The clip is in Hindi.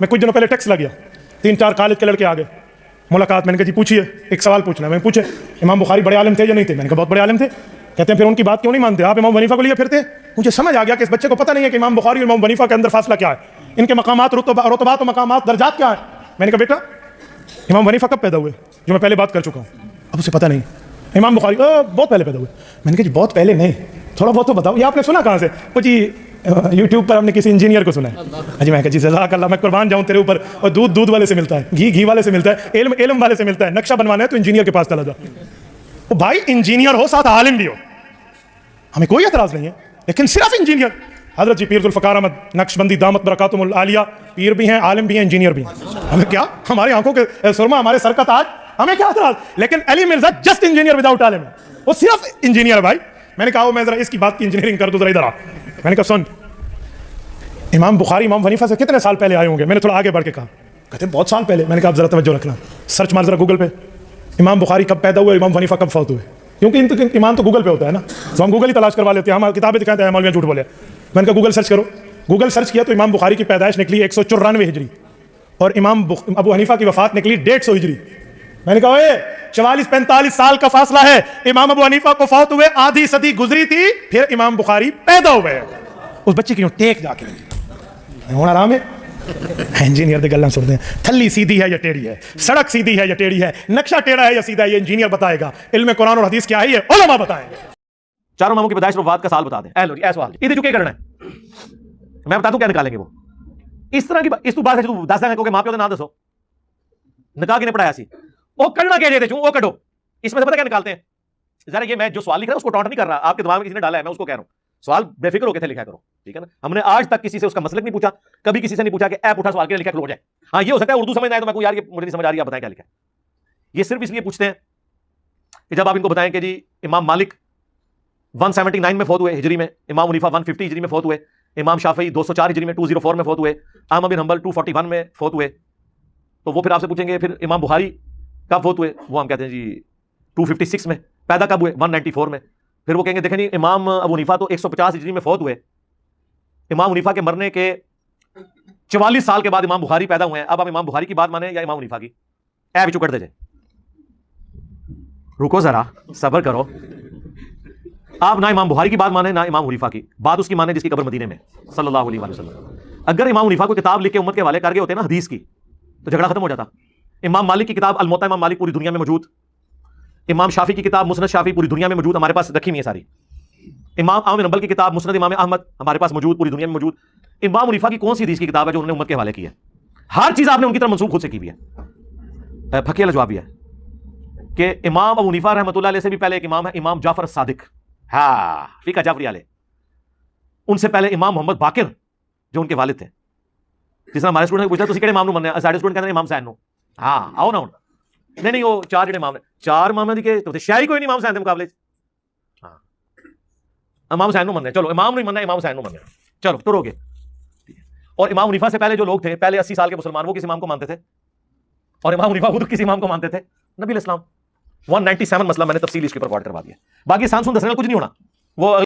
मैं कुछ दिनों पहले टेक्स्ट लग गया, 3-4 कॉलेज के लड़के आ गए, मुलाकात। मैंने कहा जी पूछिए, एक सवाल पूछना है। मैंने पूछे इमाम बुखारी बड़े आलिम थे या नहीं थे? मैंने कहा बहुत बड़े आलिम थे। कहते हैं फिर उनकी बात क्यों नहीं मानते आप, इमाम हनीफा को लिए फिरते? मुझे समझ आ गया कि इस बच्चे को पता नहीं है कि इमाम बुखारी और इमाम हनीफा के अंदर फासला क्या है, इनके मकामात, रुतबात और मकामात, दर्जात क्या है। मैंने कहा बेटा इमाम हनीफा कब पैदा हुए, जो मैं पहले बात कर चुका हूँ, अब उसे पता नहीं। इमाम बुखारी बहुत पहले पैदा हुए। मैंने कहा जी बहुत पहले नहीं, थोड़ा बहुत तो बताओ। ये आपने सुना कहाँ से? वो जी यूट्यूब पर हमने किसी इंजीनियर को सुना है। जी मैं कहा जी जज़ाकल्लाह, मैं कुर्बान जाऊँ तेरे ऊपर। और दूध वाले से मिलता है, घी वाले से मिलता है, इल्म वाले से मिलता है। नक्शा बनवाना है तो इंजीनियर के पास चला जा। वो भाई इंजीनियर हो साथ आलिम भी हो, हमें कोई एतराज नहीं है, लेकिन सिर्फ इंजीनियर। हजरत जी पीर ज़ुल्फ़िकार अहमद नक्शबंदी दामत बरकातुहुल आलिया पीर भी हैं, आलिम भी हैं, इंजीनियर भी हैं। हमें क्या, हमारी आंखों के सुरमा, हमारे सर का ताज, हमें क्या एतराज? लेकिन Ali Mirza just engineer without आलिम, वो सिर्फ इंजीनियर भाई। मैंने कहा मैं जरा इसकी बात की इंजीनियरिंग कर दूं, जरा इधर आ। मैंने कहा सुन, इमाम बुखारी इमाम हनीफा से कितने साल पहले आए होंगे? मैंने थोड़ा आगे बढ़ के कहा। कहते बहुत साल पहले। मैंने कहा आप जरा तवज्जो रखना, सर्च मार जरा गूगल पे, इमाम बुखारी कब पैदा हुए, इमाम हनीफा कब फौत हुए, क्योंकि ईमान तो गूगल पे होता है ना, तो हम गूगल ही तलाश करवा लेते हैं। हम किताबें दिखाते हैं, मौलवियाँ झूठ बोले। मैंने कहा गूगल सर्च करो। गूगल सर्च किया तो इमाम बुखारी की पैदाइश निकली 194 हिजरी और इमाम अबू हनीफा की वफात निकली 150 हिजरी। मैंने कहा 44-45 साल का फासला है। इमाम अबू हनीफा को फौत हुए आधी सदी गुजरी थी, फिर इमाम बुखारी पैदा हुए। उस बच्चे की टेक जाके होना आराम है। इंजीनियर की गल्लां सुनते हैं, थल्ली सीधी है या टेढ़ी है, सड़क सीधी है या टेढ़ी है, नक्शा टेढ़ा है या सीधा है, ये इंजीनियर बताएगा। इल्म कुरान और हदीस क्या है ये उलमा बताएंगे। चारों इमामों की पैदाइश और वफात का साल बता दें। ऐ लो जी, ऐ सवाल इधर जो क्या करना है मैं बता दूं, क्या निकालेंगे वो। इस तरह की इस तू बात है, तू दस देंगे मां प्यो का नाम दसो, निकाह किने पढ़ाया सी, वो करना क्या देते वो कटो। इसमें से पता क्या निकालते हैं? जरा ये मैं जो सवाल लिख रहा हूं उसको टॉन्ट नहीं कर रहा, आपके दिमाग में किसी ने डाला है, मैं उसको कह रहा हूं। सवाल बेफिक्र होकर थे लिखा करो, ठीक है ना। हमने आज तक किसी से उसका मसलक नहीं पूछा, कभी किसी से नहीं पूछा कि ऐप उठा सवाल के लिए लिखा हो जाए। हाँ ये हो सकता है उर्दू समझ आए तो मैं यार ये मुझे नहीं समझ आ रही, आप बताएं क्या लिखा है। ये सिर्फ इसलिए पूछते हैं कि जब आप इनको बताएं कि जी इमाम मालिक 179 में फौत हुए हिजरी में, इमाम हनीफा 150 हिजरी में फौत हुए, इमाम शाफी 204 हिजरी में 204 में फौत हुए, अहमद बिन हंबल 241 में फौत हुए, तो वो फिर आपसे पूछेंगे फिर इमाम बुखारी कब फौत हुए, वो हम कहते हैं जी 256 में। पैदा कब हुए? 194 में। फिर वो कहेंगे देखें जी इमाम अबू हनीफा तो 150 हिजरी में फौत हुए, इमाम हनीफा के मरने के 44 साल के बाद इमाम बुखारी पैदा हुए हैं। अब आप इमाम बुखारी की बात माने या इमाम हनीफा की? ऐ बिचू कट दीजिए, रुको जरा सब्र करो। आप ना इमाम बुखारी की बात माने ना इमाम हनीफा की बात, उसकी माने जिसकी कब्र मदीने में सल्लल्लाहु अलैहि वसल्लम। अगर इमाम हनीफा को किताब लिख के उम्मत के हवाले कर गए होते ना हदीस की, तो झगड़ा खत्म हो जाता। इमाम मालिक की किताब अल मुवत्ता इमाम मालिक पूरी दुनिया में मौजूद, इमाम शाफी की किताब मुस्नद शाफी पूरी दुनिया में मौजूद, हमारे पास रखी हुई है सारी। इमाम अहमद बिन हंबल की किताब मुस्नद इमाम अहमद हमारे पास मौजूद, पूरी दुनिया में मौजूद। इमाम हनीफा की कौन सी हदीस की किताब है जो उन्होंने उम्मत के हवाले की है? हर चीज आपने उनकी तरफ मंसूब खुद से की हुई है। फकीह जवाब भी है कि इमाम अबू हनीफा रहमतुल्लाह अलैह से भी पहले एक इमाम है, इमाम जाफर सादिक, हाँ फीका जाफरी आले। उनसे पहले इमाम मोहम्मद बाकिर जो उनके वालिद थे। जिस तरह हमारे स्टूडेंट ने पूछा तुसी किहड़े इमाम नूं मनदे, साडे स्टूडेंट कहते हैं इमाम हुसैन नूं। हाँ आओ ना हुण, नहीं वो चार जिहड़े इमाम ने, चार इमामां दी के तो शाही कोई नहीं इमाम हुसैन के मुकाबले। हाँ इमाम हुसैन नूं मनदे, चलो इमाम नहीं मनना, इमाम हुसैन नूं मनदे, चलो तुरोगे। और इमाम हनीफा से पहले जो लोग थे, पहले 80 साल के मुसलमान, वो किस इमाम को मानते थे? और इमाम हनीफा खुद किस इमाम को मानते थे? नबी अलैहिस्सलाम। 197 मसला मैंने तफसील इसके ऊपर रिकॉर्ड करवा दिया। बाकी सांस दसने कुछ नहीं होना वो